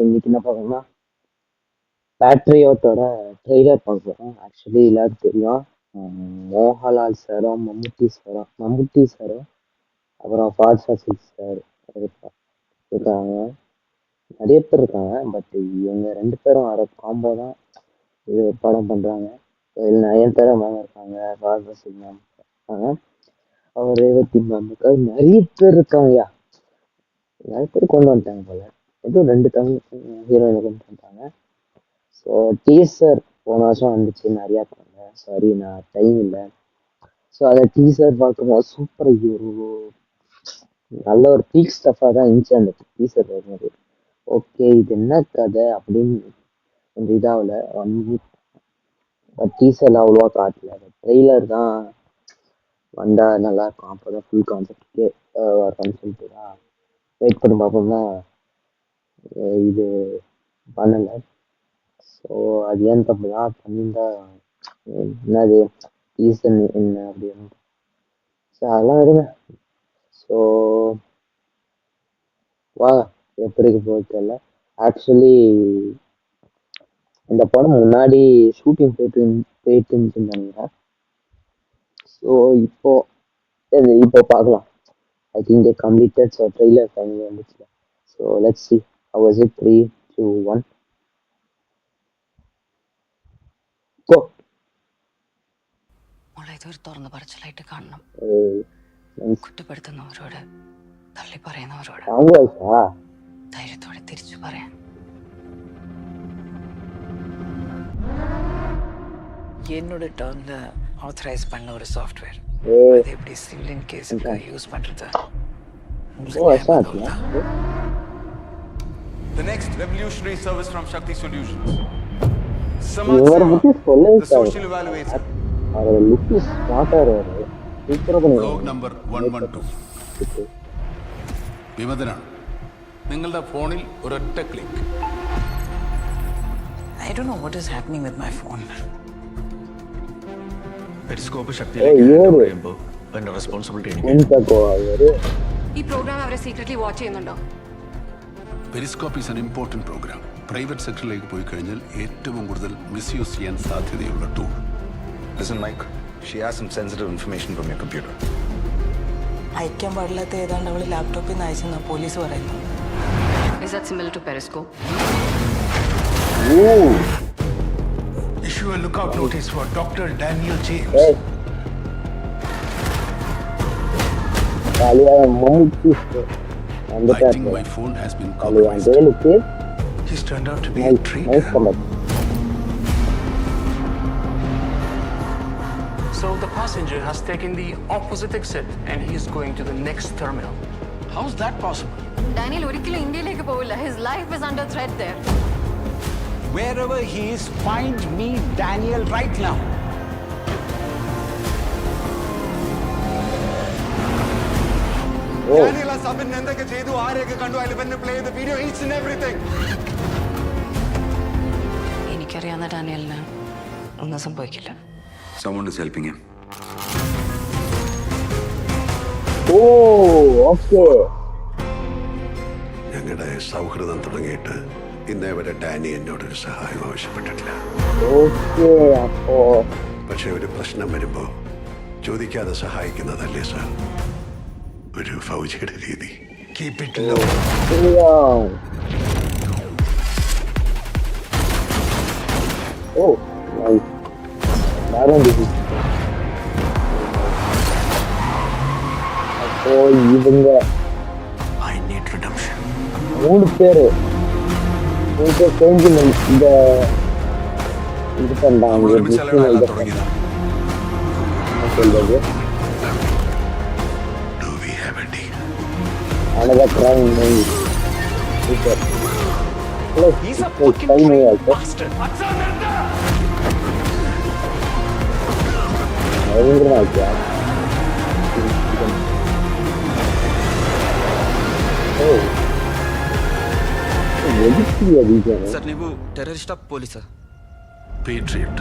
இன்னைக்கு என்ன பார்க்கணும்னா பேட்ரியாட்டோட ட்ரெய்லர் பார்க்குறோம். ஆக்சுவலி எல்லாருக்கும் தெரியும், மோகன்லால் சாரும் மம்முட்டி சாரும் அப்புறம் ஃபாஸ்ட் ஃபசில் சார் இருக்காங்க. நிறைய பேர் இருக்காங்க. பட் இவங்க 2 பேரும் வர காம்போ தான் இது படம் பண்றாங்க. இதில் நயன்தாரா மேம் இருக்காங்க, ஃபாஸ்ட் ஃபசில் மேம் இருக்காங்க, அவர் ரேவதி மேம் இருக்காங்க. நிறைய பேர் இருக்காங்கய்யா. நிறைய பேர் கொண்டு வந்துட்டாங்க போல. ஏதோ 2 தமிழ் ஹீரோயினை கொண்டு வந்துட்டாங்க. ஸோ டீசர் போன வருஷம் வந்துச்சு, நிறையா பண்ணாங்க. சாரி, நான் டைம் இல்லை. ஸோ அதை டீசர் பார்க்கும்போது சூப்பர் ஹீரோ நல்ல ஒரு பீக் ஸ்டஃபாக தான் இருந்துச்சு அந்த டீசர் வரும்போது. ஓகே, இது என்ன கதை அப்படின்னு கொஞ்சம் இதாகல. டீசர்ல அவ்வளோவா காட்டல. ட்ரெய்லர் தான் வந்தா நல்லா இருக்கும். அப்போதான் ஃபுல் கான்செப்டுக்கே வரும்னு சொல்லிட்டு தான் வெயிட் பண்ணி பார்ப்போம்னா இது பண்ணலை. ஸோ அது ஏன் தப்பு தான் பண்ணியிருந்தா என்னது ரீசன் என்ன அப்படின்னு. ஸோ அதெல்லாம் விடுங்க. ஸோ வா எப்படி போகுது தெரியல. ஆக்சுவலி இந்த படம் முன்னாடி ஷூட்டிங் போயிட்டு இருந்துச்சுன்னு. ஸோ இப்போ பார்க்கலாம். I think they completed. So trailer finally வந்துச்சு. So let's see how was it. 3, 2, 1 go. ഇതൊരു തുറന്ന പറച്ചിലായിട്ട് കാണണം. കുറ്റപ്പെടുത്തുന്നവരോട് തള്ളി പറയുന്നവരോട് ധൈര്യത്തോടെ തിരിച്ചു പറയാൻ. என்னோட டேர்ம்ல ஆத்தரைஸ் பண்ண ஒரு சாஃப்ட்வேர், அது எப்படி சிவிலியன் கேஸுக்கு யூஸ் பண்றது? The next revolutionary service from Shakti Solutions. The social evaluator. Blog number 112. വിമതനാണ്. നിങ്ങളുടെ ഫോണിൽ ഒരൊറ്റ click. I don't know what is happening with my phone. Periscope ശക്തിയിലേക്ക് ഹാൻഡ് ചെയ്യുമ്പോൾ അതിന്റെ റെസ്പോൺസിബിലിറ്റി എനിക്ക്. ഈ പ്രോഗ്രാം അവരെ സീക്രട്ട്ലി വാച്ച് ചെയ്യുന്നുണ്ടോ? Periscope is an important program. Private സെക്ടറിലേക്ക് പോയി കഴിഞ്ഞാൽ ഏറ്റവും കൂടുതൽ മിസ്യൂസ് ചെയ്യാൻ സാധ്യതയുള്ള tool. Listen, Mike. She has some sensitive information from your computer. അയക്കാൻ പാടില്ലാത്ത ഏതാണ്ട് അവള് ലാപ്ടോപ്പിൽ നിന്ന് അയച്ചെന്നാ പോലീസ് പറയുന്നു. Is that similar to Periscope? Issue a lookout notice for Dr. Daniel James. I think my phone has been compromised. He's turned out to be a treat. So the passenger has taken the opposite exit and he is going to the next terminal. How is that possible? Daniel ഒരിക്കലും ഇന്ത്യയിലേക്ക് പോവില്ല. His life is under threat there. Wherever he is, find me Daniel right now. Daniel has been എന്തൊക്കെ ചെയ്തു, ആരെയൊക്കെ കണ്ടു, I will play the video, each and everything. എനിക്കറിയാവുന്ന ഡാനിയലിന് ഒന്നും സംഭവിക്കില്ല. Someone is helping him. ഞങ്ങളുടെ സൗഹൃദം തുടങ്ങിയിട്ട് ഇന്നേ വരെ ഡാനി എന്നോടൊരു സഹായം ആവശ്യപ്പെട്ടിട്ടില്ല. പക്ഷെ ഒരു പ്രശ്നം വരുമ്പോ ചോദിക്കാതെ സഹായിക്കുന്നതല്ലേ സാർ ഒരു ഫൗജിയുടെ രീതി. Keep it low. இவங்க I need redemption. 3 பேரு சேர்ந்து இந்த இது பண்றாங்க. சொல்றது Do we have a deal? another crime movie. Super. He's a fucking bastard. Sir, ನೀವು ಟೆರರಿಸ್ಟಾ ಪೊಲೀಸಾ? Patriot.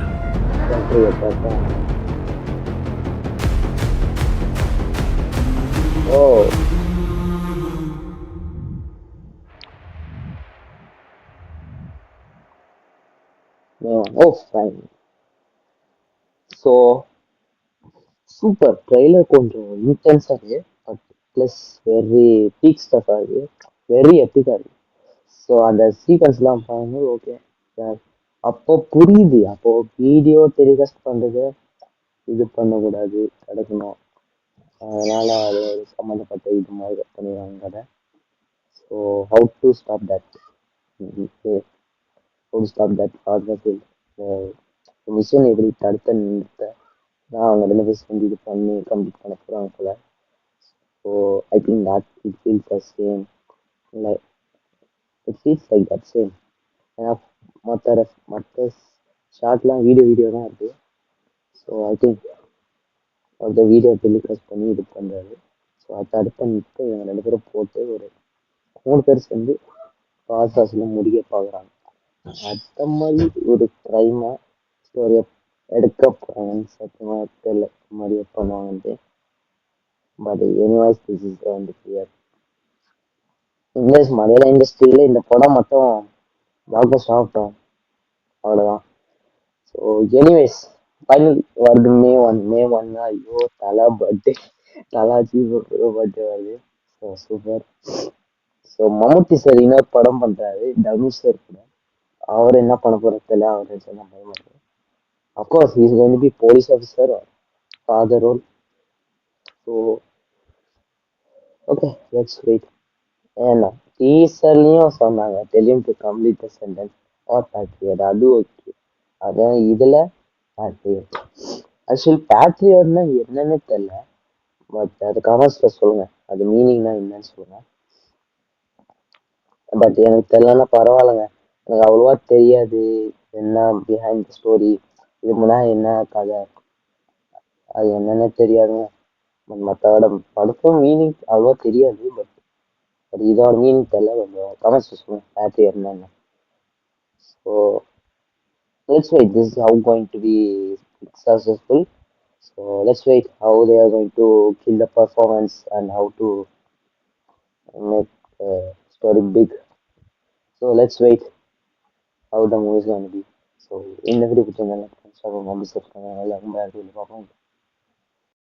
Oh, fine. So, super trailer கொஞ்சம் இன்டென்ஸாக இருக்கு பட் ப்ளஸ் வெரி பீக் ஸ்டஃபாக இருக்கு வெரி எப்பிக்காக இருக்கு ஸோ அந்த சீக்வன்ஸ்லாம் பார்க்கும்போது ஓகே அப்போ புரியுது அப்போ வீடியோ டெலிகாஸ்ட் பண்ணுறது இது பண்ணக்கூடாது தடுக்கணும் அதனால அது ஒரு சம்மந்தப்பட்ட இது மாதிரி பண்ணிடுவாங்க கதை so how to stop that how to stop that hard mission எப்படி தடுத்த நிறுத்த தான் அவங்க 2 பேரும் சேர்ந்து இது பண்ணி கம்ப்ளீட் பண்ண போகிறாங்க போல so I think that it feels the same like it feels like that same ஏன்னா மற்ற ஷார்ட்லாம் வீடியோ தான் இருக்குது ஸோ ஐ திங்க் அந்த வீடியோ டெலிகாஸ்ட் பண்ணி இது பண்ணுறாரு ஸோ அதை அடுத்த நிறுத்த இவங்க 2 பேரும் போட்டு ஒரு 3 பேர் சேர்ந்து பாஸ்டாஸில் முடிய பார்க்குறாங்க அந்த மாதிரி ஒரு க்ரைமாக ஸ்டோரியை எடுக்க போகிறாங்கன்னு சத்தியமாக தெரியல மாதிரி பண்ணுவாங்கன்ட்டு பட் எனிவைஸ் திஸ் இஸ் வந்து கிளியர் மலையாள இண்டஸ்ட்ரியில் இந்த படம் மட்டும் பிளாக் பஸ்டர் ஆகட்டும் அவ்வளோதான் ஸோ எனிவேஸ் ஃபைனல் வருது மே ஒன்னா ஐயோ தலா பர்த்டே தலாச்சி பர்த்டே வருது ஸோ சூப்பர் ஸோ மம்முட்டி சார் இன்னொரு படம் பண்ணுறாரு தனுஷ் சார் கூட அவர் என்ன பண்ண போகிறது தெரியல அவர் சொன்ன பயமாரு of course is going to be police officer father role so okay let's wait ஏன்னா டீசர்லையும் சொன்னாங்க டெலியும் to complete the sentence or patriot அது ஓகே அதான் இதில் பேட்ரியட் ஆக்சுவலி பேட்ரியட்னா என்னன்னு தெரியல பட் அது கமெண்ட்ஸில் சொல்லுங்கள் அது மீனிங்னா என்னன்னு சொல்லுங்கள் பட் எனக்கு தெரியலன்னா பரவாயில்லைங்க எனக்கு அவ்வளோவா தெரியாது என்ன பிஹைண்ட் த ஸ்டோரி இது முன்னாடி என்ன கதை அது என்னென்ன தெரியாதுங்க மற்றோட படத்தும் மீனிங் அவ்வளோவா தெரியாது பட் பட் இதோட மீனிங் தெரியல கொஞ்சம் கமெண்ட்ஸ் சொல்லுங்கள் பேட்ரியட் என்னன்னு so let's wait. This is how going to be successful. So let's wait how they are going to kill the performance and how to make the story big. So let's wait how the movie is going to be. So in the video,